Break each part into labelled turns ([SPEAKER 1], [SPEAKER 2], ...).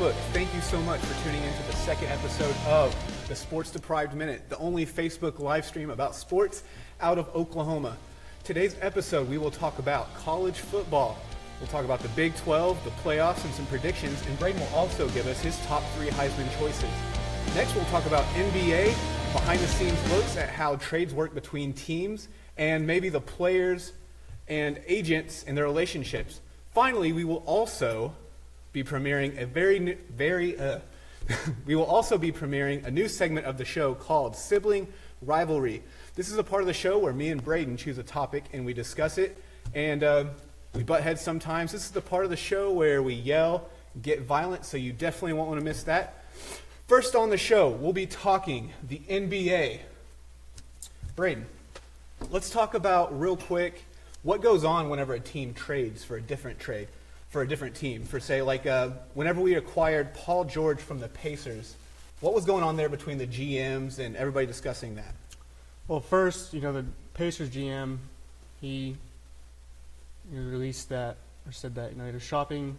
[SPEAKER 1] Facebook, thank you so much for tuning in to the second episode of the Sports Deprived Minute, the only Facebook live stream about sports out of Oklahoma. Today's episode, we will talk about college football. We'll talk about the Big 12, the playoffs, and some predictions, and Braden will also give us his top 3 Heisman choices. Next, we'll talk about NBA, behind-the-scenes looks at how trades work between teams, and maybe the players and agents and their relationships. Finally, we will also be premiering a new segment of the show called Sibling Rivalry. This is a part of the show where me and Braden choose a topic and we discuss it, and we butt heads sometimes. This is the part of the show where we yell, get violent, so you definitely won't want to miss that. First on the show, we'll be talking the NBA. Braden, let's talk about real quick what goes on whenever a team trades for a different team. For say, like whenever we acquired Paul George from the Pacers, what was going on there between the GMs and everybody discussing that?
[SPEAKER 2] Well, first, the Pacers GM, he released that, or said that, he was shopping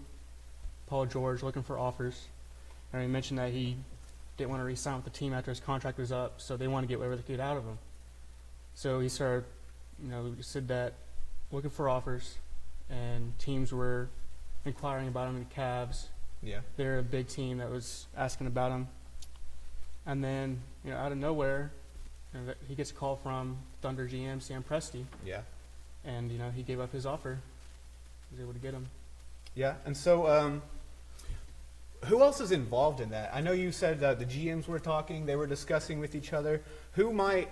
[SPEAKER 2] Paul George, looking for offers. And he mentioned that he didn't want to re-sign with the team after his contract was up, so they wanted to get whatever they could get out of him. So he started, said that, looking for offers, and teams were inquiring about him in the Cavs.
[SPEAKER 1] Yeah.
[SPEAKER 2] They're a big team that was asking about him. And then, out of nowhere, he gets a call from Thunder GM Sam Presti.
[SPEAKER 1] Yeah.
[SPEAKER 2] And, he gave up his offer. He was able to get him.
[SPEAKER 1] Yeah. And so who else is involved in that? I know you said that the GMs were talking, they were discussing with each other. Who might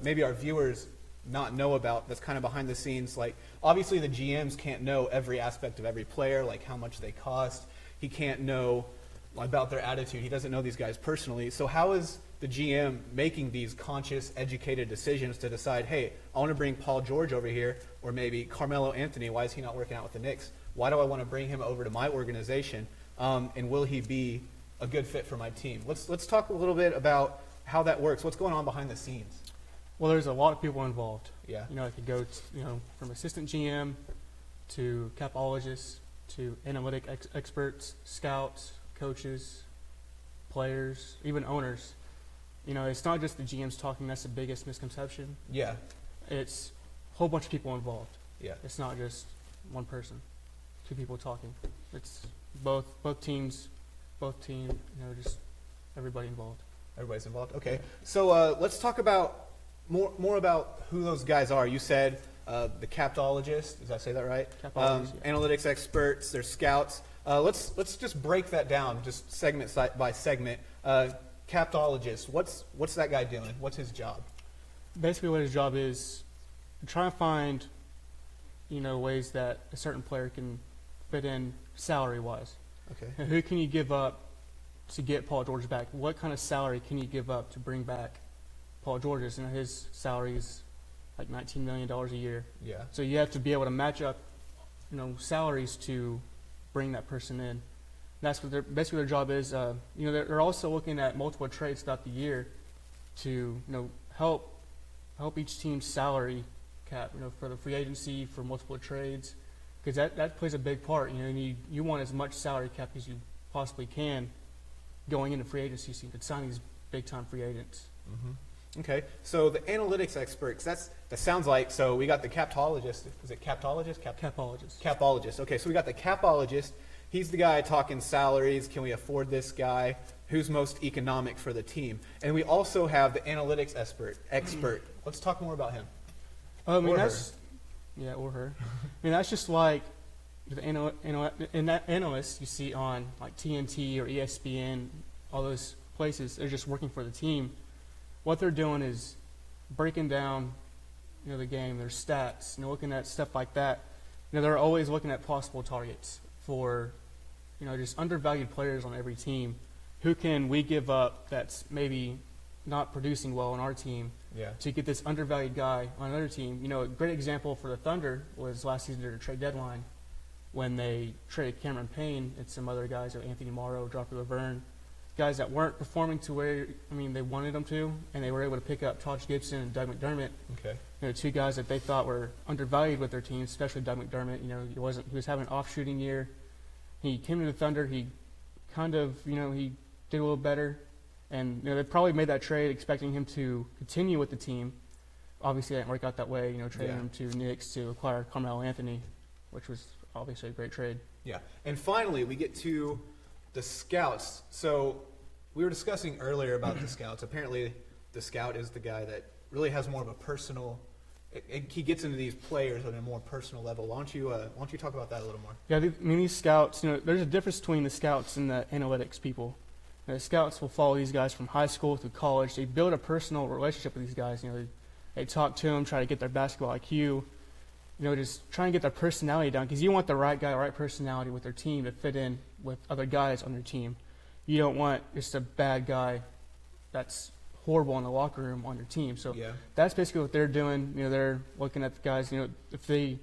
[SPEAKER 1] maybe our viewers not know about that's kind of behind the scenes? Like, obviously the GMs can't know every aspect of every player, like how much they cost. He can't know about their attitude. He doesn't know these guys personally. So how is the GM making these conscious, educated decisions to decide, hey, I want to bring Paul George over here, or maybe Carmelo Anthony, why is he not working out with the Knicks? Why do I want to bring him over to my organization? And will he be a good fit for my team? Let's talk a little bit about how that works. What's going on behind the scenes?
[SPEAKER 2] Well, there's a lot of people involved.
[SPEAKER 1] Yeah.
[SPEAKER 2] It could go, from assistant GM to capologists to analytic experts, scouts, coaches, players, even owners. It's not just the GMs talking. That's the biggest misconception.
[SPEAKER 1] Yeah.
[SPEAKER 2] It's a whole bunch of people involved.
[SPEAKER 1] Yeah.
[SPEAKER 2] It's not just one person, 2 people talking. It's both teams, just everybody involved.
[SPEAKER 1] Everybody's involved. Okay. So let's talk about more about who those guys are. You said the captologist. Did I say that right?
[SPEAKER 2] Capologists, yeah.
[SPEAKER 1] Analytics experts. There's scouts. Let's just break that down, just segment by segment. Captologist. What's that guy doing? What's his job?
[SPEAKER 2] Basically, what his job is, try and find, ways that a certain player can fit in salary-wise.
[SPEAKER 1] Okay.
[SPEAKER 2] And who can you give up to get Paul George back? What kind of salary can you give up to bring back Paul George's? His salary is like $19 million a year.
[SPEAKER 1] Yeah.
[SPEAKER 2] So you have to be able to match up, salaries to bring that person in. That's what basically their job is. They're also looking at multiple trades throughout the year to, help each team's salary cap, for the free agency, for multiple trades, because that plays a big part. You want as much salary cap as you possibly can going into free agency, so you could sign these big-time free agents.
[SPEAKER 1] Mm-hmm. Okay, so the analytics experts, that sounds like, so we got the captologist. Is it captologist?
[SPEAKER 2] Capologist.
[SPEAKER 1] Capologist. Okay, so we got the capologist. He's the guy talking salaries. Can we afford this guy? Who's most economic for the team? And we also have the analytics expert. Let's talk more about him.
[SPEAKER 2] Or her.
[SPEAKER 1] Yeah,
[SPEAKER 2] or her. That's just like the analysts you see on like TNT or ESPN, all those places. They're just working for the team. What they're doing is breaking down, the game, their stats, looking at stuff like that. They're always looking at possible targets for, just undervalued players on every team. Who can we give up that's maybe not producing well on our team to get this undervalued guy on another team? A great example for the Thunder was last season during the trade deadline when they traded Cameron Payne and some other guys, Anthony Morrow, Dr. Laverne, guys that weren't performing to where they wanted them to, and they were able to pick up Taj Gibson and Doug McDermott.
[SPEAKER 1] Okay.
[SPEAKER 2] 2 guys that they thought were undervalued with their team, especially Doug McDermott. He was having an off shooting year. He came to the Thunder. He kind of, he did a little better. And they probably made that trade expecting him to continue with the team. Obviously, that didn't work out that way. Trading him to Knicks to acquire Carmelo Anthony, which was obviously a great trade.
[SPEAKER 1] Yeah. And finally, we get to the scouts. So we were discussing earlier about the scouts. Apparently, the scout is the guy that really has more of a personal. He gets into these players on a more personal level. Why don't you talk about that a little more?
[SPEAKER 2] Yeah, these scouts. There's a difference between the scouts and the analytics people. The scouts will follow these guys from high school through college. They build a personal relationship with these guys. They talk to them, try to get their basketball IQ. Just try and get their personality down, because you want the right guy, right personality with their team to fit in with other guys on their team. You don't want just a bad guy that's horrible in the locker room on your team. So that's basically what they're doing. They're looking at the guys. If they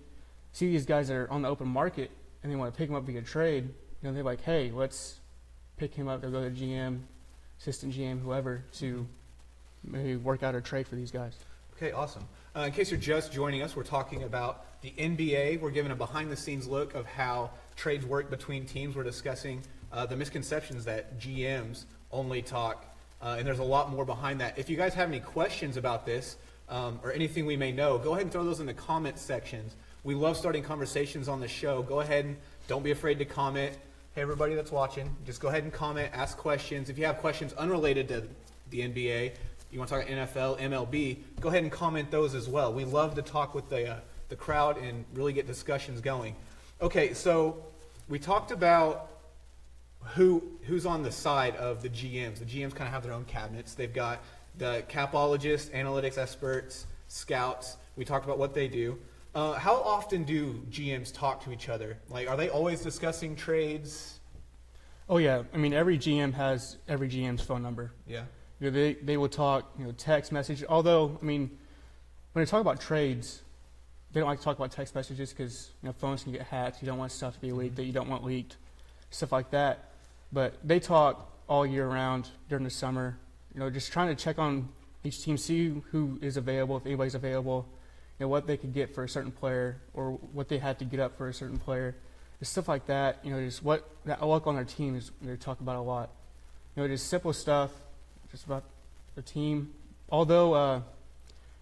[SPEAKER 2] see these guys that are on the open market and they want to pick them up via trade, they're like, hey, let's pick him up. They'll go to the GM, assistant GM, whoever, to maybe work out a trade for these guys.
[SPEAKER 1] Okay, awesome. In case you're just joining us, we're talking about the NBA. We're giving a behind-the-scenes look of how trades work between teams. We're discussing the misconceptions that GMs only talk, and there's a lot more behind that. If you guys have any questions about this or anything we may know, go ahead and throw those in the comment sections. We love starting conversations on the show. Go ahead and don't be afraid to comment. Hey, everybody that's watching, just go ahead and comment, ask questions. If you have questions unrelated to the NBA, you want to talk NFL, MLB, go ahead and comment those as well. We love to talk with the crowd and really get discussions going. Okay, so we talked about who's on the side of the GMs. The GMs kind of have their own cabinets. They've got the capologists, analytics experts, scouts. We talked about what they do. How often do GMs talk to each other? Like, are they always discussing trades?
[SPEAKER 2] Oh, yeah. Every GM has every GM's phone number.
[SPEAKER 1] Yeah.
[SPEAKER 2] They will talk, text message. Although, when they talk about trades, they don't like to talk about text messages because phones can get hacked. You don't want stuff to be leaked that you don't want leaked, stuff like that. But they talk all year round during the summer. Just trying to check on each team, see who is available, if anybody's available. What they could get for a certain player or what they had to get up for a certain player. Just stuff like that. Just what that luck on their team is. They talk about a lot. Just simple stuff. Just about the team. Although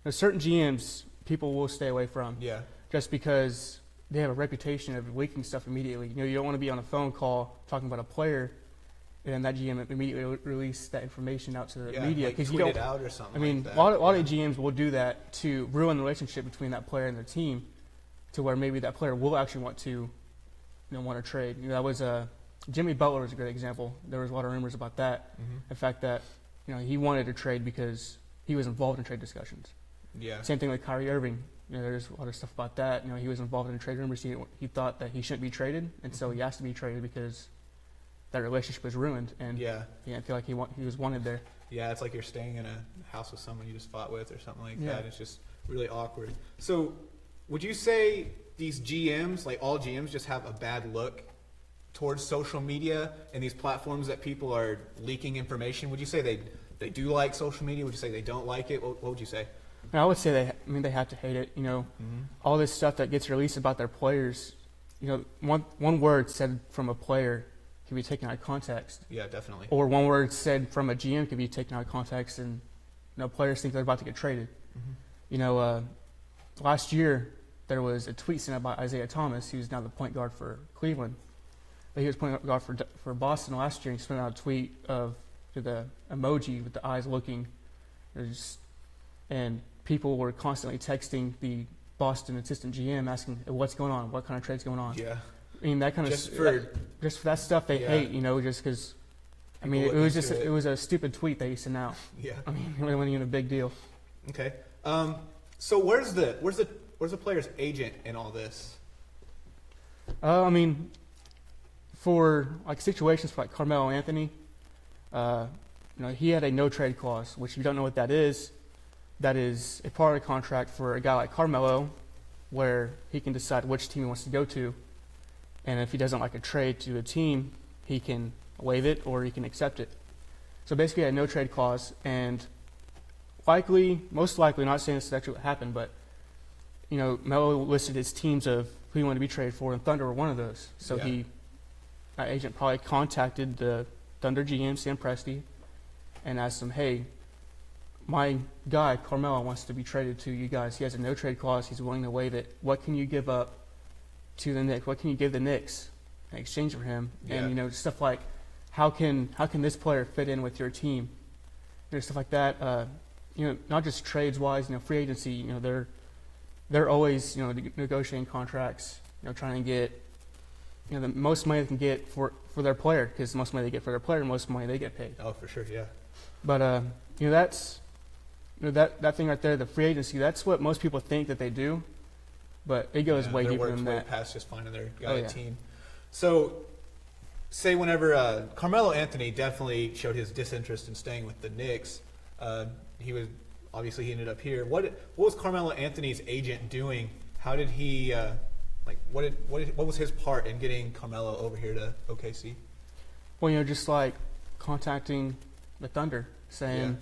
[SPEAKER 2] certain GMs people will stay away from.
[SPEAKER 1] Yeah.
[SPEAKER 2] Just because they have a reputation of leaking stuff immediately. You don't want to be on a phone call talking about a player, and that GM immediately release that information out to the media
[SPEAKER 1] because you don't. Tweet it out or something. Like that.
[SPEAKER 2] A lot of GMs will do that to ruin the relationship between that player and their team, to where maybe that player will actually want to, want to trade. That was Jimmy Butler was a great example. There was a lot of rumors about that. Mm-hmm. The fact that he wanted to trade because he was involved in trade discussions.
[SPEAKER 1] Yeah.
[SPEAKER 2] Same thing with Kyrie Irving. There's a lot of stuff about that. He was involved in trade rumors. He thought that he shouldn't be traded, and so he asked to be traded because that relationship was ruined, and he didn't feel like he was wanted there.
[SPEAKER 1] Yeah, it's like you're staying in a house with someone you just fought with or something like that. It's just really awkward. So would you say these GMs, like all GMs, just have a bad look towards social media and these platforms that people are leaking information? Would you say they do like social media? Would you say they don't like it? What would you say?
[SPEAKER 2] I would say they have to hate it. All this stuff that gets released about their players, one word said from a player can be taken out of context.
[SPEAKER 1] Yeah, definitely. Or
[SPEAKER 2] one word said from a GM can be taken out of context, and players think they're about to get traded. Mm-hmm. Last year there was a tweet sent out by Isaiah Thomas, who's now the point guard for Cleveland. But he was point guard for Boston last year. And he sent out a tweet of the emoji with the eyes looking, and people were constantly texting the Boston assistant GM asking, "What's going on? What kind of trade's going on?"
[SPEAKER 1] Yeah.
[SPEAKER 2] That kind
[SPEAKER 1] just
[SPEAKER 2] of
[SPEAKER 1] for
[SPEAKER 2] that stuff they hate, just because. It was a stupid tweet that he sent out.
[SPEAKER 1] Yeah.
[SPEAKER 2] It wasn't even a big deal.
[SPEAKER 1] Okay. So where's the player's agent in all this?
[SPEAKER 2] For situations for Carmelo Anthony, he had a no trade clause, which if you don't know what that is a part of the contract for a guy like Carmelo, where he can decide which team he wants to go to. And if he doesn't like a trade to a team, he can waive it or he can accept it. So basically, a no trade clause, and most likely, not saying this is actually what happened, but Melo listed his teams of who he wanted to be traded for, and Thunder were one of those. So he that agent probably contacted the Thunder GM, Sam Presti, and asked him, hey, my guy, Carmelo, wants to be traded to you guys. He has a no-trade clause. He's willing to waive it. What can you give up to the Knicks? What can you give the Knicks in exchange for him?
[SPEAKER 1] Yeah.
[SPEAKER 2] And, stuff like, how can this player fit in with your team? Stuff like that. Not just trades-wise, free agency, they're always, negotiating contracts, trying to get, the most money they can get for their player, because the most money they get for their player, the most money they get paid.
[SPEAKER 1] Oh, for sure, yeah.
[SPEAKER 2] But, that's, that thing right there, the free agency, that's what most people think that they do, but it goes way deeper than
[SPEAKER 1] way
[SPEAKER 2] that.
[SPEAKER 1] past just finding their guy team. So, say whenever Carmelo Anthony definitely showed his disinterest in staying with the Knicks, he ended up here. What was Carmelo Anthony's agent doing? How did he what was his part in getting Carmelo over here to OKC?
[SPEAKER 2] Well, just like contacting the Thunder, saying,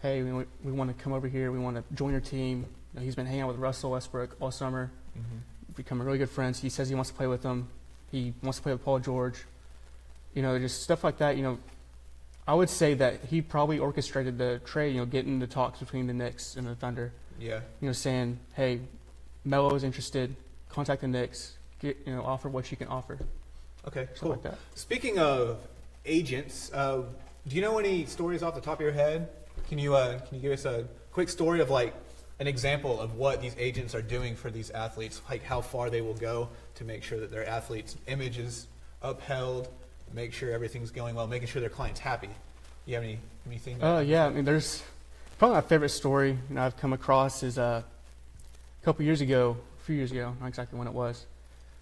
[SPEAKER 2] hey, we want to come over here. We want to join your team. He's been hanging out with Russell Westbrook all summer, becoming really good friends. He says he wants to play with them. He wants to play with Paul George. Just stuff like that. I would say that he probably orchestrated the trade, getting the talks between the Knicks and the Thunder.
[SPEAKER 1] Yeah.
[SPEAKER 2] Saying, hey, Melo is interested. Contact the Knicks. Offer what you can offer.
[SPEAKER 1] Okay,
[SPEAKER 2] Stuff
[SPEAKER 1] cool.
[SPEAKER 2] like that.
[SPEAKER 1] Speaking of agents, do you know any stories off the top of your head? Can you give us a quick story of an example of what these agents are doing for these athletes, like how far they will go to make sure that their athlete's image is upheld, make sure everything's going well, making sure their client's happy? You have anything?
[SPEAKER 2] Yeah. There's probably my favorite story I've come across is a few years ago, not exactly when it was,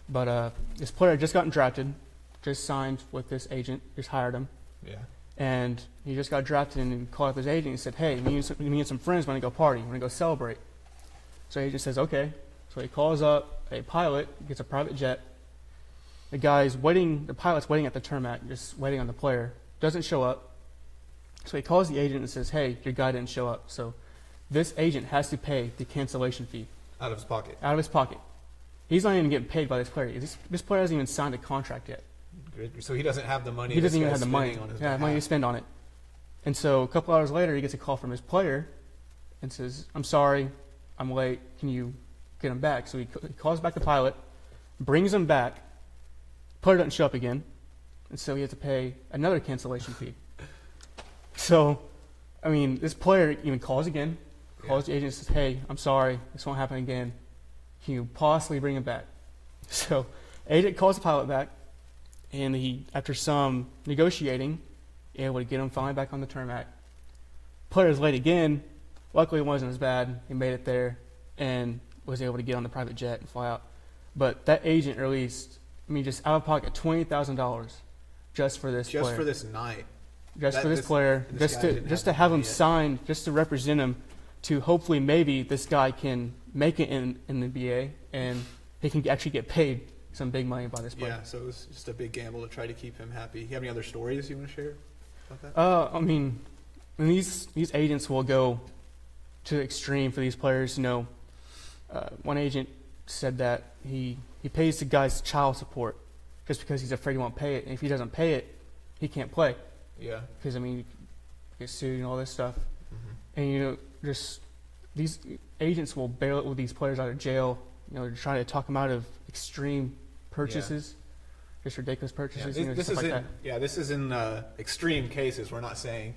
[SPEAKER 2] but this player had just gotten drafted, just signed with this agent, just hired him.
[SPEAKER 1] Yeah.
[SPEAKER 2] And he just got drafted and he called up his agent and said, hey, me and some friends want to go party, want to go celebrate. So the agent says, okay. So he calls up a pilot, gets a private jet. The pilot's waiting at the tarmac, just waiting on the player. Doesn't show up. So he calls the agent and says, hey, your guy didn't show up. So this agent has to pay the cancellation fee.
[SPEAKER 1] Out of his pocket.
[SPEAKER 2] Out of his pocket. He's not even getting paid by this player. This player hasn't even signed a contract yet.
[SPEAKER 1] Good. So he doesn't have the money.
[SPEAKER 2] He doesn't even have the money.
[SPEAKER 1] On his
[SPEAKER 2] money to spend on it. And so a couple hours later, he gets a call from his player and says, I'm sorry, I'm late. Can you get him back? So he calls back the pilot, brings him back. Player doesn't show up again. And so he has to pay another cancellation fee. So, this player even calls again, calls the agent and says, hey, I'm sorry, this won't happen again. Can you possibly bring him back? So agent calls the pilot back, and he, after some negotiating, able to get him finally back on the tarmac. Player's late again. Luckily, it wasn't as bad. He made it there and was able to get on the private jet and fly out. But that agent released, just out of pocket, $20,000 just for this player.
[SPEAKER 1] Just for this night.
[SPEAKER 2] Just for this player, just to have him sign, just to represent him, to hopefully maybe this guy can make it in the NBA and he can actually get paid some big money by this player.
[SPEAKER 1] Yeah, so it was just a big gamble to try to keep him happy. You have any other stories you want to share about that?
[SPEAKER 2] These agents will go to the extreme for these players. One agent said that he pays the guy's child support just because he's afraid he won't pay it, and if he doesn't pay it, he can't play.
[SPEAKER 1] Yeah.
[SPEAKER 2] Because he gets sued and all this stuff.
[SPEAKER 1] Mm-hmm.
[SPEAKER 2] And just these agents will bail these players out of jail. To try to talk them out of extreme purchases, just ridiculous purchases.
[SPEAKER 1] This is in extreme cases. We're not saying,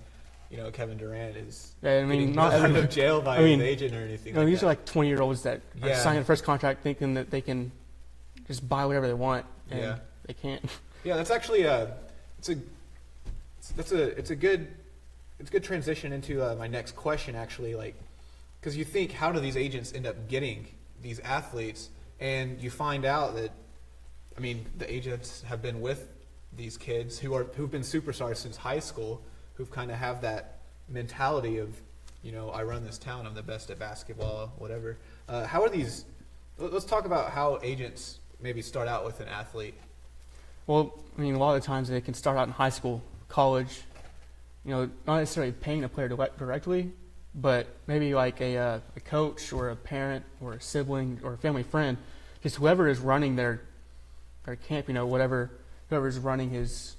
[SPEAKER 1] Kevin Durant is
[SPEAKER 2] not
[SPEAKER 1] out of jail by his agent or anything.
[SPEAKER 2] These are 20-year-olds that are signing the first contract thinking that they can just buy whatever they want, and they can't.
[SPEAKER 1] Yeah, that's actually it's a good transition into my next question, actually, because you think, how do these agents end up getting these athletes? And you find out that, the agents have been with these kids who've been superstars since high school, who've kind of have that mentality of, I run this town, I'm the best at basketball, whatever. How are these? Let's talk about how agents maybe start out with an athlete.
[SPEAKER 2] Well, a lot of the times they can start out in high school, college, not necessarily paying a player directly, but maybe like a coach or a parent or a sibling or a family friend, just whoever is running their camp, whatever whoever's running his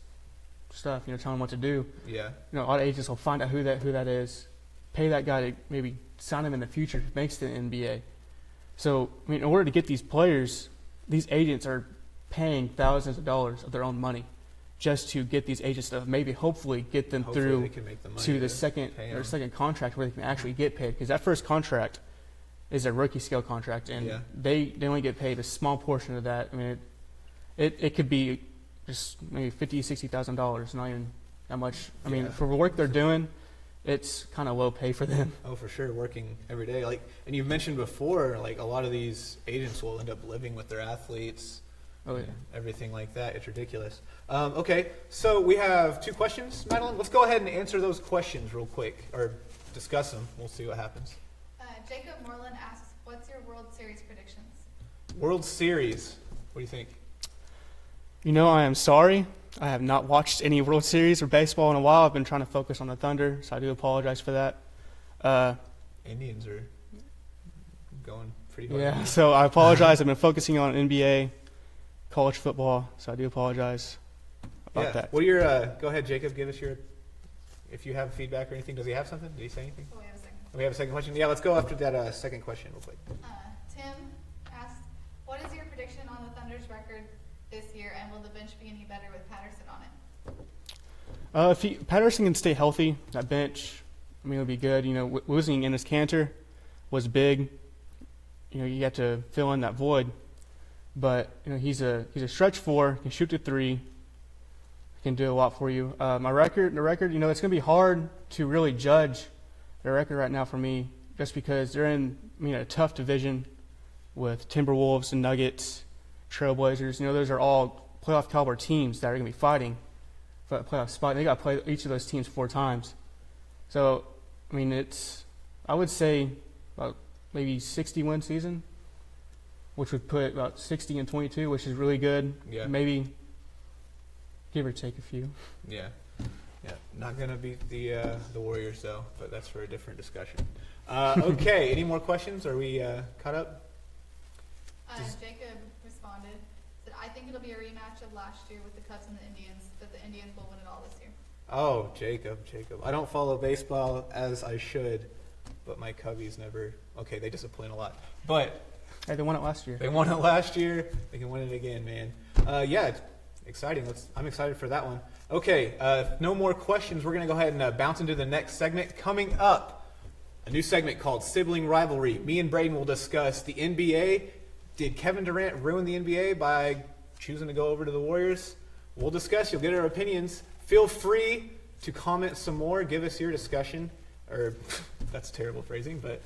[SPEAKER 2] stuff, telling him what to do.
[SPEAKER 1] Yeah.
[SPEAKER 2] A lot of agents will find out who that is, pay that guy to maybe sign him in the future if he makes the NBA. So, in order to get these players, these agents are paying thousands of dollars of their own money just to get these agents to maybe hopefully get them
[SPEAKER 1] Hopefully
[SPEAKER 2] through
[SPEAKER 1] they can make the money
[SPEAKER 2] to the
[SPEAKER 1] to
[SPEAKER 2] second
[SPEAKER 1] pay
[SPEAKER 2] or
[SPEAKER 1] 'em.
[SPEAKER 2] second contract where they can actually get paid, because that first contract is a rookie scale contract, and
[SPEAKER 1] Yeah.
[SPEAKER 2] they only get paid a small portion of that. It could be just maybe $50,000-$60,000, not even that much.
[SPEAKER 1] Yeah.
[SPEAKER 2] For the work they're doing, it's kind of low pay for them.
[SPEAKER 1] Oh, for sure, working every day. And you mentioned before, a lot of these agents will end up living with their athletes.
[SPEAKER 2] Oh yeah.
[SPEAKER 1] Everything like that. It's ridiculous. Okay, so we have 2 questions, Madeline. Let's go ahead and answer those questions real quick, or discuss them. We'll see what happens.
[SPEAKER 3] Jacob Moreland asks, what's your World Series predictions?
[SPEAKER 1] World Series. What do you think?
[SPEAKER 2] I am sorry. I have not watched any World Series or baseball in a while. I've been trying to focus on the Thunder, so I do apologize for that.
[SPEAKER 1] Indians are going pretty hard.
[SPEAKER 2] Yeah, so I apologize. I've been focusing on NBA, college football, so I do apologize about that.
[SPEAKER 1] What are your? Go ahead, Jacob. Give us your. If you have feedback or anything, does he have something? Did he say anything?
[SPEAKER 3] Oh, we have a second.
[SPEAKER 1] We have a second question. Yeah, let's go after that second question real quick.
[SPEAKER 3] Tim asks, what is your prediction on the Thunder's record this year, and will the bench be any better with Patterson on it?
[SPEAKER 2] If Patterson can stay healthy, that bench, it'll be good. Losing Enes Kanter was big. You have to fill in that void. But he's a stretch 4, can shoot the 3, can do a lot for you. The record, it's going to be hard to really judge the record right now for me, just because they're in a tough division with Timberwolves and Nuggets, Trailblazers. Those are all playoff caliber teams that are going to be fighting for that playoff spot. They got to play each of those teams 4 times. So, I would say about maybe 60-win season, which would put about 60-22, which is really good.
[SPEAKER 1] Yeah.
[SPEAKER 2] Maybe give or take a few.
[SPEAKER 1] Yeah. Yeah. Not gonna beat the Warriors though, but that's for a different discussion. Okay. Any more questions? Are we caught up?
[SPEAKER 3] Jacob responded, said, I think it'll be a rematch of last year with the Cubs and the Indians, that the Indians will win it all this year.
[SPEAKER 1] Oh, Jacob. I don't follow baseball as I should, but my Cubbies never. Okay, they disappoint a lot, but
[SPEAKER 2] Hey, they won it last year.
[SPEAKER 1] they won it last year. They can win it again, man. Yeah, it's exciting. I'm excited for that one. Okay, no more questions. We're going to go ahead and bounce into the next segment. Coming up, a new segment called Sibling Rivalry. Me and Braden will discuss the NBA. Did Kevin Durant ruin the NBA by choosing to go over to the Warriors? We'll discuss. You'll get our opinions. Feel free to comment some more. Give us your discussion. Or, that's terrible phrasing, but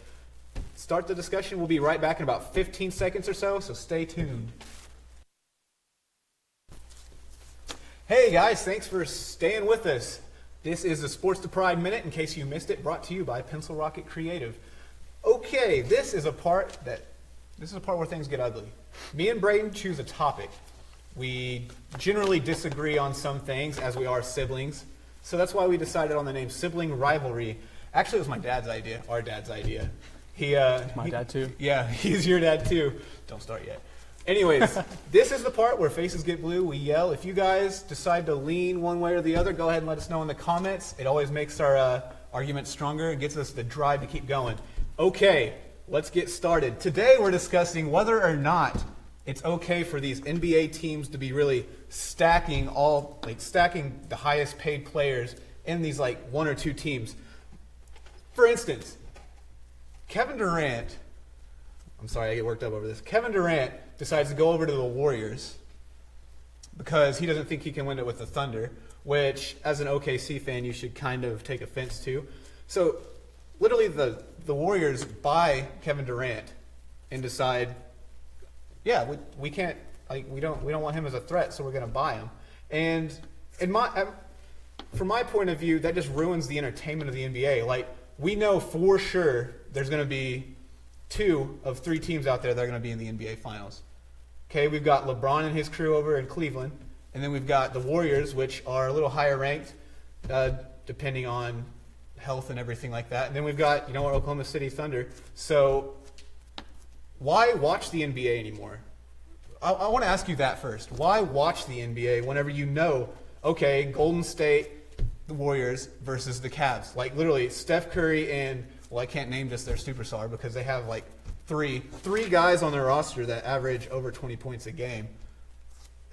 [SPEAKER 1] start the discussion. We'll be right back in about 15 seconds or so stay tuned. Hey guys, thanks for staying with us. This is the Sports Deprived Minute, in case you missed it, brought to you by Pencil Rocket Creative. Okay, this is a part where things get ugly. Me and Braden choose a topic. We generally disagree on some things, as we are siblings. So that's why we decided on the name Sibling Rivalry. Actually, it was my dad's idea, our dad's idea.
[SPEAKER 2] My dad too.
[SPEAKER 1] Yeah, he's your dad too. Don't start yet. Anyways, this is the part where faces get blue. We yell. If you guys decide to lean one way or the other, go ahead and let us know in the comments. It always makes our argument stronger and gets us the drive to keep going. Okay, let's get started. Today we're discussing whether or not it's okay for these NBA teams to be really stacking the highest paid players in these 1 or 2 teams. For instance, Kevin Durant, I'm sorry, I get worked up over this. Kevin Durant decides to go over to the Warriors because he doesn't think he can win it with the Thunder, which, as an OKC fan, you should kind of take offense to. So, literally, the Warriors buy Kevin Durant and decide, yeah, we can't, we don't want him as a threat, so we're going to buy him. And from my point of view, that just ruins the entertainment of the NBA. We know for sure there's going to be 2 of 3 teams out there that are going to be in the NBA Finals. Okay, we've got LeBron and his crew over in Cleveland, and then we've got the Warriors, which are a little higher ranked, depending on health and everything like that. And then we've got, our Oklahoma City Thunder. So why watch the NBA anymore? I want to ask you that first. Why watch the NBA whenever you know, okay, Golden State, the Warriors versus the Cavs? Like literally Steph Curry and, well, I can't name just their superstar because they have like three guys on their roster that average over 20 points a game.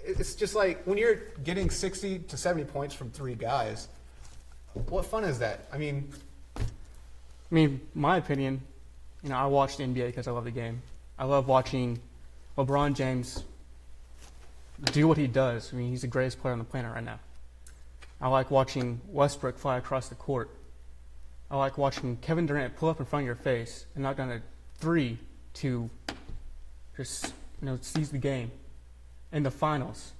[SPEAKER 1] It's just like when you're getting 60 to 70 points from three guys, what fun is that? I mean,
[SPEAKER 2] my opinion, I watch the NBA because I love the game. I love watching LeBron James do what he does. He's the greatest player on the planet right now. I like watching Westbrook fly across the court. I like watching Kevin Durant pull up in front of your face and knock down a three to just, seize the game in the finals.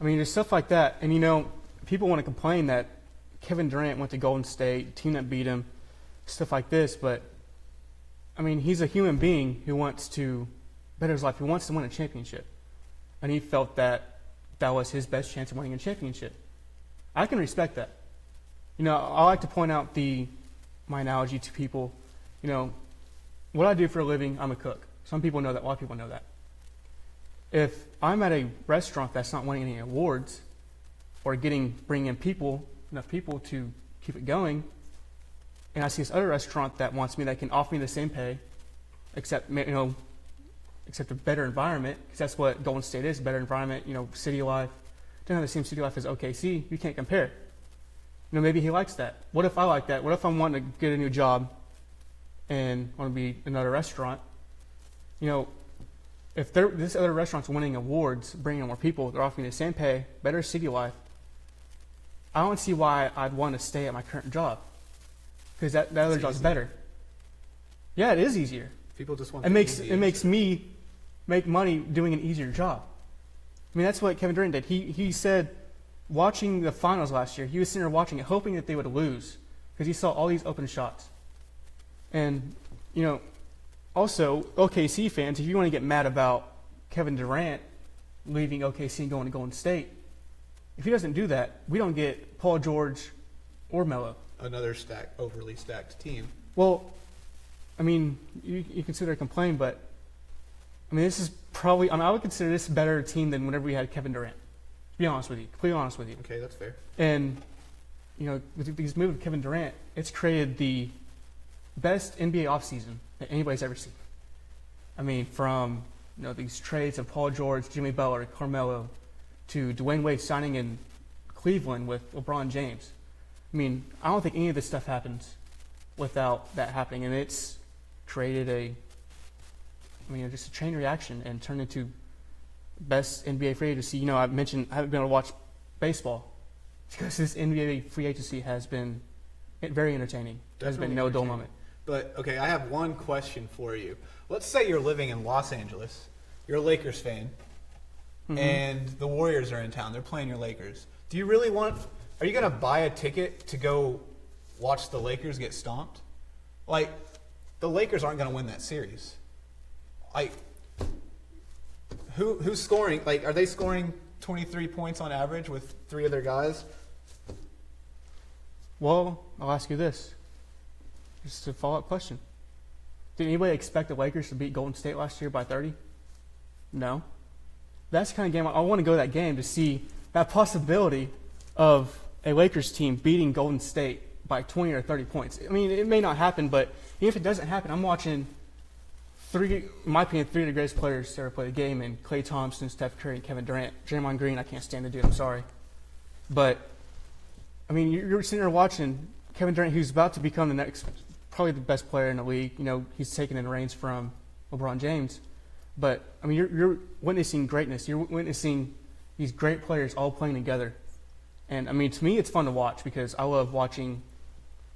[SPEAKER 2] There's stuff like that. And, people want to complain that Kevin Durant went to Golden State, team that beat him, stuff like this. But, he's a human being who wants to better his life. He wants to win a championship. And he felt that was his best chance of winning a championship. I can respect that. I like to point out my analogy to people. What I do for a living, I'm a cook. Some people know that. A lot of people know that. If I'm at a restaurant that's not winning any awards or bringing in enough people to keep it going, and I see this other restaurant that wants me, that can offer me the same pay, except a better environment, because that's what Golden State is, a better environment, city life. Don't have the same city life as OKC. You can't compare. Maybe he likes that. What if I like that? What if I'm wanting to get a new job and want to be another restaurant? If this other restaurant's winning awards, bringing in more people, they're offering the same pay, better city life, I don't see why I'd want to stay at my current job, because that other job's better. Yeah, it is easier.
[SPEAKER 1] People just want
[SPEAKER 2] it makes me make money doing an easier job. That's what Kevin Durant did. He said, watching the finals last year, he was sitting there watching it, hoping that they would lose, because he saw all these open shots. And, also, OKC fans, if you want to get mad about Kevin Durant leaving OKC and going to Golden State, if he doesn't do that, we don't get Paul George or Melo.
[SPEAKER 1] Another overly stacked team.
[SPEAKER 2] Well, you consider a complaint, but this is probably, I would consider this a better team than whenever we had Kevin Durant. To be honest with you, completely honest with you.
[SPEAKER 1] Okay, that's fair.
[SPEAKER 2] And, with these moves of Kevin Durant, it's created the best NBA offseason that anybody's ever seen. From, these trades of Paul George, Jimmy Butler, Carmelo, to Dwayne Wade signing in Cleveland with LeBron James. I don't think any of this stuff happens without that happening, and it's created just a chain reaction and turned into best NBA free agency. I mentioned I haven't been able to watch baseball because this NBA free agency has been very entertaining. There's been no dull moment.
[SPEAKER 1] But, okay, I have one question for you. Let's say you're living in Los Angeles. You're a Lakers fan, and the Warriors are in town. They're playing your Lakers. Do you really are you going to buy a ticket to go watch the Lakers get stomped? The Lakers aren't going to win that series. Who's scoring? Are they scoring 23 points on average with three other guys?
[SPEAKER 2] Well, I'll ask you this. Just a follow-up question. Did anybody expect the Lakers to beat Golden State last year by 30? No. That's the kind of game I want to go to, that game to see that possibility of a Lakers team beating Golden State by 20 or 30 points. It may not happen, but even if it doesn't happen, I'm watching in my opinion, three of the greatest players to ever play the game, and Klay Thompson, Steph Curry, and Kevin Durant. Draymond Green, I can't stand the dude, I'm sorry. But, you're sitting there watching Kevin Durant, who's about to become the next, probably the best player in the league. He's taken in the reins from LeBron James. But, you're witnessing greatness. You're witnessing these great players all playing together. And, to me, it's fun to watch because I love watching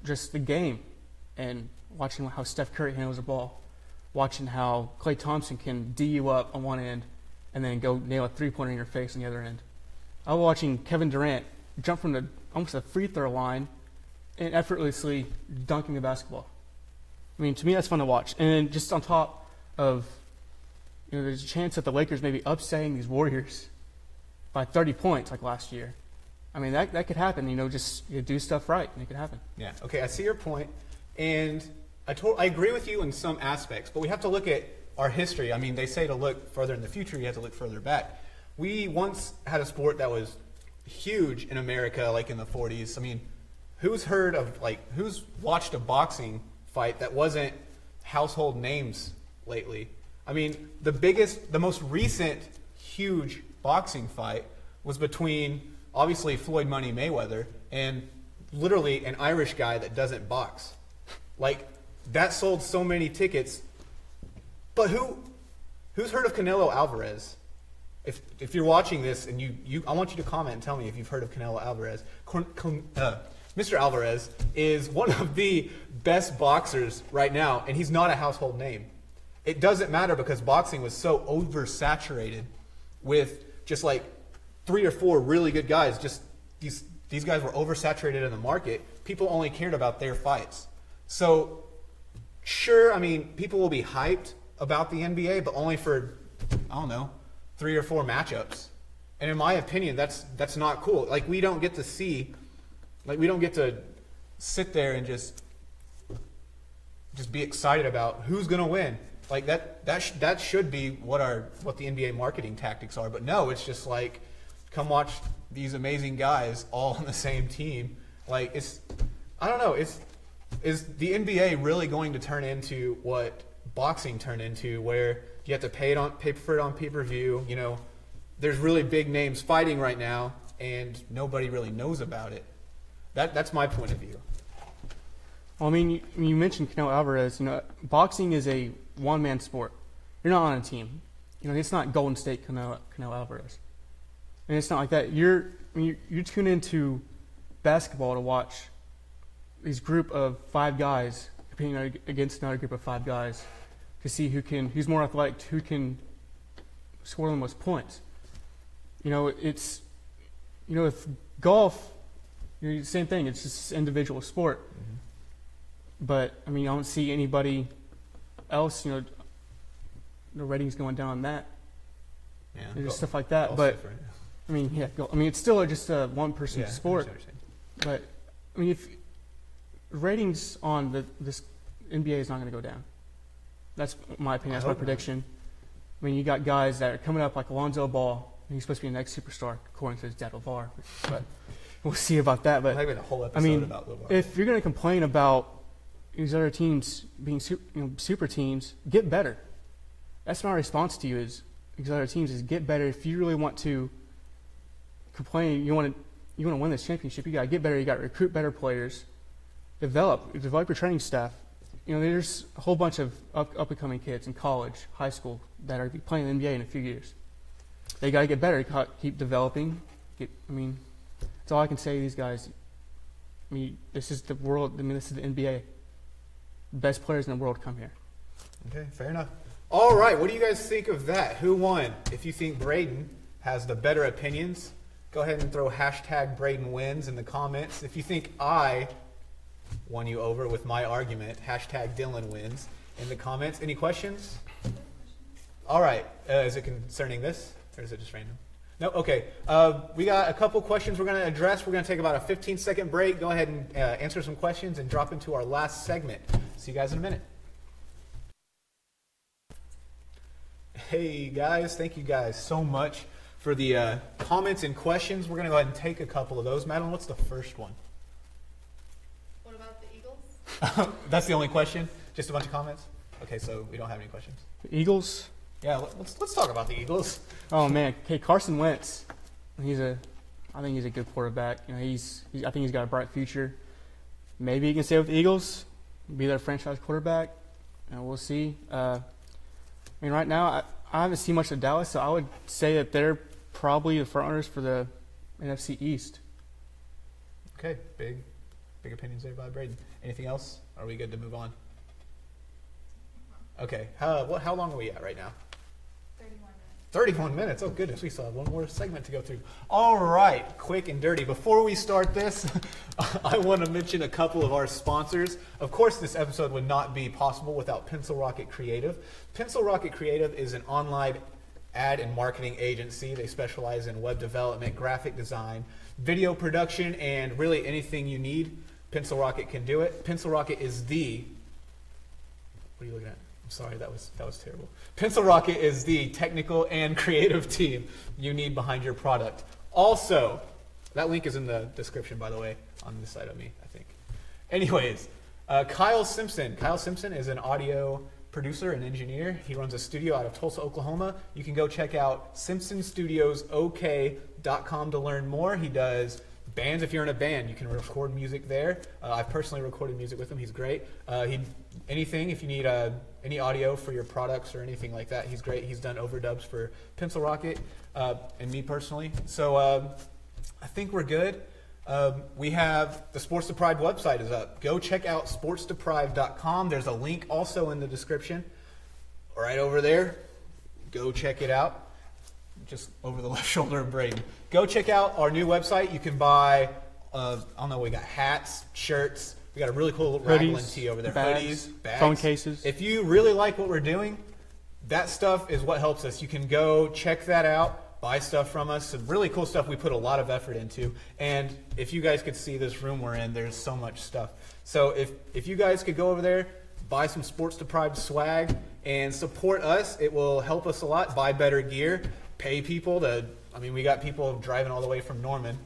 [SPEAKER 2] just the game and watching how Steph Curry handles the ball, watching how Klay Thompson can D you up on one end and then go nail a three-pointer in your face on the other end. I was watching Kevin Durant jump from almost a free throw line and effortlessly dunking the basketball. To me, that's fun to watch. And then just on top of, there's a chance that the Lakers may be upsetting these Warriors by 30 points like last year. That could happen. Just do stuff right, and it could happen.
[SPEAKER 1] Yeah. Okay, I see your point, and I agree with you in some aspects, but we have to look at our history, I mean, they say to look further in the future, you have to look further back. We once had a sport that was huge in America, like in the 40s. I mean, who's watched a boxing fight that wasn't household names lately? I mean, the most recent huge boxing fight was between, obviously, Floyd Money Mayweather and literally an Irish guy that doesn't box. Like, that sold so many tickets. But who's heard of Canelo Alvarez? If you're watching this and I want you to comment and tell me if you've heard of Canelo Alvarez. Mr. Alvarez is one of the best boxers right now, and he's not a household name. It doesn't matter because boxing was so oversaturated with just like 3 or 4 really good guys. Just these guys were oversaturated in the market. People only cared about their fights. So, sure, I mean, people will be hyped about the NBA, but only for, I don't know, 3 or 4 matchups. And in my opinion, that's not cool. Like, we don't get to sit there and just be excited about who's going to win. Like, that should be what the NBA marketing tactics are. But no, it's just like, come watch these amazing guys all on the same team. Like, I don't know, is the NBA really going to turn into what boxing turned into, where you have to pay for it on pay-per-view? You know, there's really big names fighting right now, and nobody really knows about it. That's my point of view.
[SPEAKER 2] Well, I mean, you mentioned Canelo Alvarez. You know, boxing is a one-man sport. You're not on a team. You know, it's not Golden State Canelo Alvarez, and it's not like that. You tune into basketball to watch these group of 5 guys competing against another group of 5 guys to see who's more athletic, who can score the most points. You know, with golf, same thing. It's just an individual sport. Mm-hmm. But I mean, I don't see anybody else. You know, the ratings going down on that. Yeah, just stuff like that. But different. I mean, it's still just a one-person sport. But I mean, if ratings on this NBA is not going to go down. That's my opinion. That's my prediction. I mean, you got guys that are coming up like Alonzo Ball. He's supposed to be the next superstar, according to his dad, LeVar. But we'll see about that. But
[SPEAKER 1] a whole episode about LeVar.
[SPEAKER 2] If you're going to complain about these other teams being super teams, get better. That's my response to you: is these other teams is get better. If you really want to complain, you want to win this championship, you got to get better. You got to recruit better players, develop your training staff. You know, there's a whole bunch of up-and-coming kids in college, high school that are playing in the NBA in a few years. They got to get better, keep developing. That's all I can say to these guys. I mean, this is the world. I mean, this is the NBA. Best players in the world come here.
[SPEAKER 1] Okay, fair enough. All right, what do you guys think of that? Who won? If you think Braden has the better opinions, go ahead and throw hashtag Braden wins in the comments. If you think I won you over with my argument, hashtag Dylan wins in the comments. Any questions? All right, is it concerning this, or is it just random? No? Okay. We got a couple questions we're going to address. We're going to take about a 15-second break. Go ahead and answer some questions and drop into our last segment. See you guys in a minute. Hey, guys. Thank you guys so much for the comments and questions. We're going to go ahead and take a couple of those. Madeline, what's the first one?
[SPEAKER 3] What about the Eagles?
[SPEAKER 1] That's the only question? Just a bunch of comments? Okay, so we don't have any questions.
[SPEAKER 2] The Eagles?
[SPEAKER 1] Yeah, let's talk about the Eagles.
[SPEAKER 2] Oh man, okay, Carson Wentz. I think he's a good quarterback. You know, I think he's got a bright future. Maybe he can stay with the Eagles, be their franchise quarterback. We'll see. I mean, right now I haven't seen much of Dallas, so I would say that they're probably the front runners for the NFC East.
[SPEAKER 1] Okay, big opinions there by Braden. Anything else? Are we good to move on? Okay, how long are we at right now? 31 minutes. Oh, goodness. We still have one more segment to go through. All right. Quick and dirty. Before we start this, I want to mention a couple of our sponsors. Of course, this episode would not be possible without Pencil Rocket Creative. Pencil Rocket Creative is an online ad and marketing agency. They specialize in web development, graphic design, video production, and really anything you need. Pencil Rocket can do it. Pencil Rocket is what are you looking at? I'm sorry, that was terrible. Pencil Rocket is the technical and creative team you need behind your product. Also, that link is in the description, by the way, on this side of me, I think. Anyways, Kyle Simpson. Kyle Simpson is an audio producer and engineer. He runs a studio out of Tulsa, Oklahoma. You can go check out simpsonstudiosok.com to learn more. He does bands. If you're in a band, you can record music there. I've personally recorded music with him. He's great. Anything, if you need any audio for your products or anything like that, he's great. He's done overdubs for Pencil Rocket and me personally. So I think we're good. We have the Sports Deprived website is up. Go check out sportsdeprived.com. There's a link also in the description right over there. Go check it out. Just over the left shoulder of Braden. Go check out our new website. You can buy, I don't know, we got hats, shirts. We got a really cool raglan tee over there.
[SPEAKER 2] Bags,
[SPEAKER 1] hoodies, bags.
[SPEAKER 2] phone cases.
[SPEAKER 1] If you really like what we're doing, that stuff is what helps us. You can go check that out, buy stuff from us. Some really cool stuff we put a lot of effort into. And if you guys could see this room we're in, there's so much stuff. So if you guys could go over there, buy some Sports Deprived swag, and support us, it will help us a lot. Buy better gear, pay people we got people driving all the way from Norman.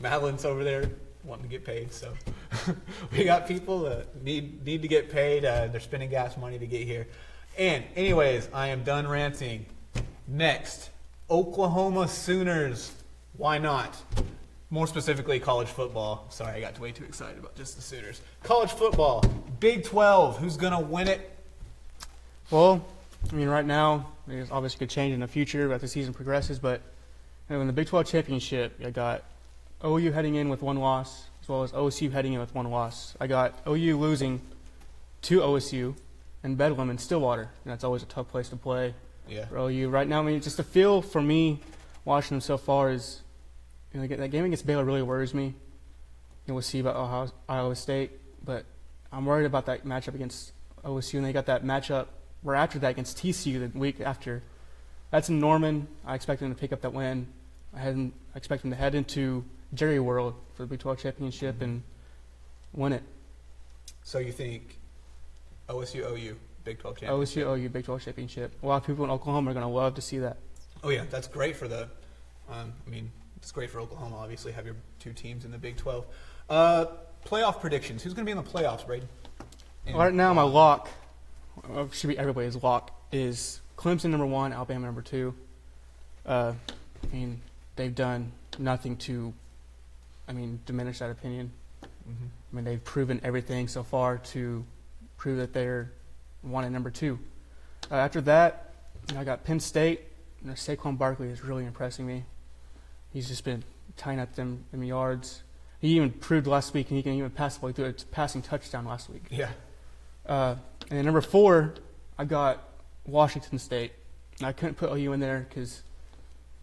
[SPEAKER 1] Madeline's over there wanting to get paid, so we got people that need to get paid. They're spending gas money to get here. And anyways, I am done ranting. Next, Oklahoma Sooners. Why not? More specifically, college football. Sorry, I got way too excited about just the Sooners. College football, Big 12. Who's going to win it?
[SPEAKER 2] Well, right now, there's obviously could change in the future as the season progresses, but in the Big 12 championship, I got OU heading in with one loss, as well as OSU heading in with one loss. I got OU losing to OSU and Bedlam in Stillwater, and that's always a tough place to play for OU. Right now, just the feel for me watching them so far is, that game against Baylor really worries me. We'll see about Iowa State, but I'm worried about that matchup against OSU, and they got that matchup right after that against TCU the week after. That's in Norman. I expect them to pick up that win. I expect them to head into Jerry World for the Big 12 championship and win it.
[SPEAKER 1] So you think OSU, OU, Big 12 championship?
[SPEAKER 2] OSU, OU, Big 12 championship. A lot of people in Oklahoma are going to love to see that.
[SPEAKER 1] Oh, yeah, that's great for it's great for Oklahoma, obviously, have your two teams in the Big 12. Playoff predictions. Who's going to be in the playoffs, Braden?
[SPEAKER 2] Right now, my lock, should be everybody's lock, is Clemson number 1, Alabama number 2. They've done nothing to, diminish that opinion. Mm-hmm. They've proven everything so far to prove that they're 1 and number 2. After that, I got Penn State. Saquon Barkley is really impressing me. He's just been tying up them yards. He even proved last week, and he can even pass the ball through a passing touchdown last week.
[SPEAKER 1] Yeah.
[SPEAKER 2] And then number 4, I got Washington State. And I couldn't put OU in there because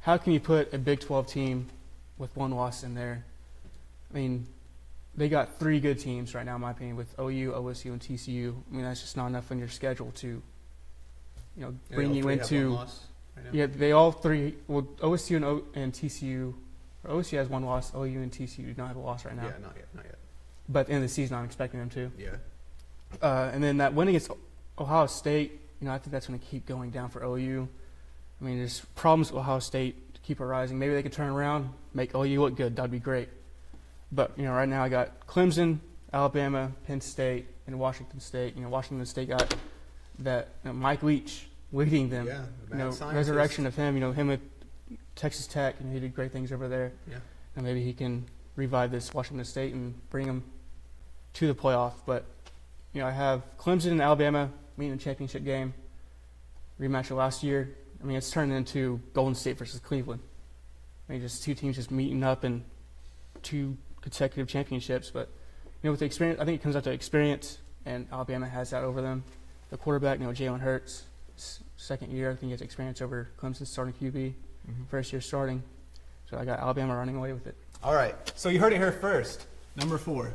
[SPEAKER 2] how can you put a Big 12 team with one loss in there? They got 3 good teams right now, in my opinion, with OU, OSU, and TCU. That's just not enough on your schedule to, bring you into. Right, yeah, they all 3. Well, OSU and TCU. Or OSU has 1 loss. OU and TCU do not have a loss right now.
[SPEAKER 1] Yeah, not yet.
[SPEAKER 2] But at the end of the season, I'm expecting them to.
[SPEAKER 1] Yeah.
[SPEAKER 2] And then that win against Ohio State, I think that's going to keep going down for OU. There's problems with Ohio State to keep it rising. Maybe they could turn around, make OU look good. That'd be great. But, right now I got Clemson, Alabama, Penn State, and Washington State. Washington State got that Mike Leach leading them.
[SPEAKER 1] Yeah,
[SPEAKER 2] resurrection of him. Him at Texas Tech, he did great things over there.
[SPEAKER 1] Yeah.
[SPEAKER 2] And maybe he can revive this Washington State and bring them to the playoff. But, I have Clemson and Alabama meeting in the championship game. Rematch of last year. It's turned into Golden State versus Cleveland. Just 2 teams just meeting up in 2 consecutive championships. But, with the experience, I think it comes out to experience, and Alabama has that over them. The quarterback, Jalen Hurts, second year, I think he has experience over Clemson's starting QB, first year starting. So I got Alabama running away with it.
[SPEAKER 1] All right. So you heard it here first. Number 4.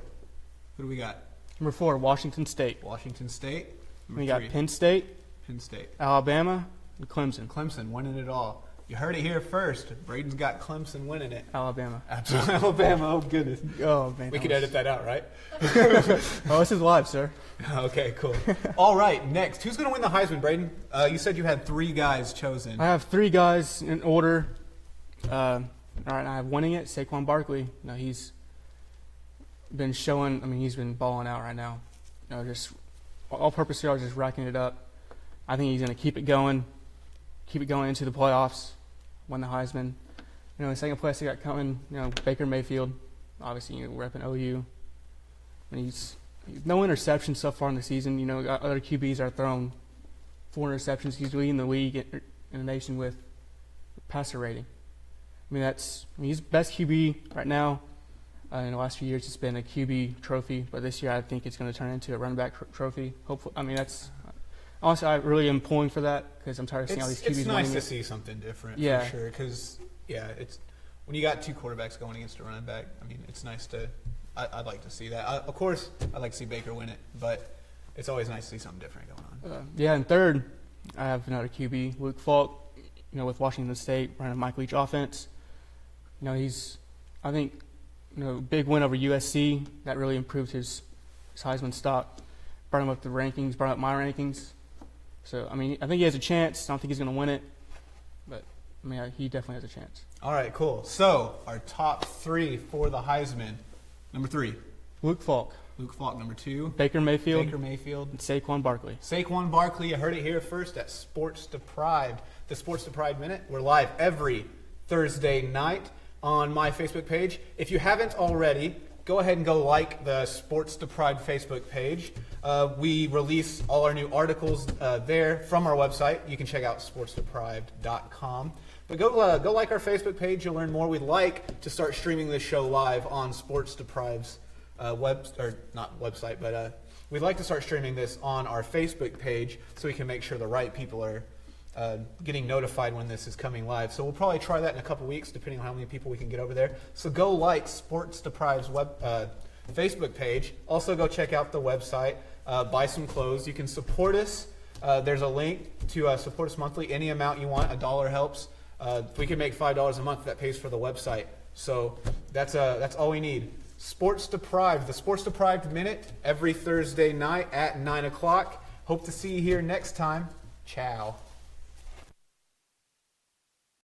[SPEAKER 1] Who do we got?
[SPEAKER 2] Number 4, Washington State.
[SPEAKER 1] Washington State.
[SPEAKER 2] We got Penn State,
[SPEAKER 1] Penn State,
[SPEAKER 2] Alabama, and Clemson.
[SPEAKER 1] Clemson winning it all. You heard it here first. Braden's got Clemson winning it.
[SPEAKER 2] Alabama.
[SPEAKER 1] Absolutely. Alabama. Oh, goodness.
[SPEAKER 2] Oh, man.
[SPEAKER 1] We could edit that out, right?
[SPEAKER 2] Oh, this is live, sir.
[SPEAKER 1] Okay, cool. All right, next. Who's going to win the Heisman, Braden? You said you had 3 guys chosen.
[SPEAKER 2] I have 3 guys in order. All right, I have winning it, Saquon Barkley. You know, he's been showing, he's been balling out right now. You know, just all-purpose yards, just racking it up. I think he's going to keep it going into the playoffs, win the Heisman. You know, in second place, I got coming, Baker Mayfield. Obviously, repping OU. He's no interceptions so far in the season. You know, other QBs are throwing 4 interceptions. He's leading the league in the nation with passer rating. He's best QB right now. In the last few years, it's been a QB trophy, but this year I think it's going to turn into a running back trophy. Hopefully, honestly, I really am pulling for that because I'm tired of seeing all these QBs.
[SPEAKER 1] It's nice to see something different, for sure. Because it's when you got 2 quarterbacks going against a running back. It's nice to. I'd like to see that. Of course, I'd like to see Baker win it, but it's always nice to see something different going on.
[SPEAKER 2] And third, I have another QB, Luke Falk. With Washington State running Mike Leach offense. I think, big win over USC that really improved his Heisman stock. Brought him up the rankings, brought up my rankings. So, I think he has a chance. I don't think he's going to win it, but, he definitely has a chance.
[SPEAKER 1] All right, cool. So, our top 3 for the Heisman. Number 3.
[SPEAKER 2] Luke Falk.
[SPEAKER 1] Luke Falk, number 2.
[SPEAKER 2] Baker Mayfield.
[SPEAKER 1] And
[SPEAKER 2] Saquon Barkley.
[SPEAKER 1] Saquon Barkley, you heard it here first at Sports Deprived. The Sports Deprived Minute. We're live every Thursday night on my Facebook page. If you haven't already, go ahead and go like the Sports Deprived Facebook page. We release all our new articles there from our website. You can check out sportsdeprived.com. But go like our Facebook page. You'll learn more. We'd like to start streaming this show live on Sports Deprived's we'd like to start streaming this on our Facebook page so we can make sure the right people are getting notified when this is coming live. So we'll probably try that in a couple weeks, depending on how many people we can get over there. So go like Sports Deprived's Facebook page. Also go check out the website, buy some clothes. You can support us. There's a link to support us monthly. Any amount you want, $1 helps. If we can make $5 a month, that pays for the website. So that's all we need. Sports Deprived, the Sports Deprived Minute, every Thursday night at 9 o'clock. Hope to see you here next time. Ciao.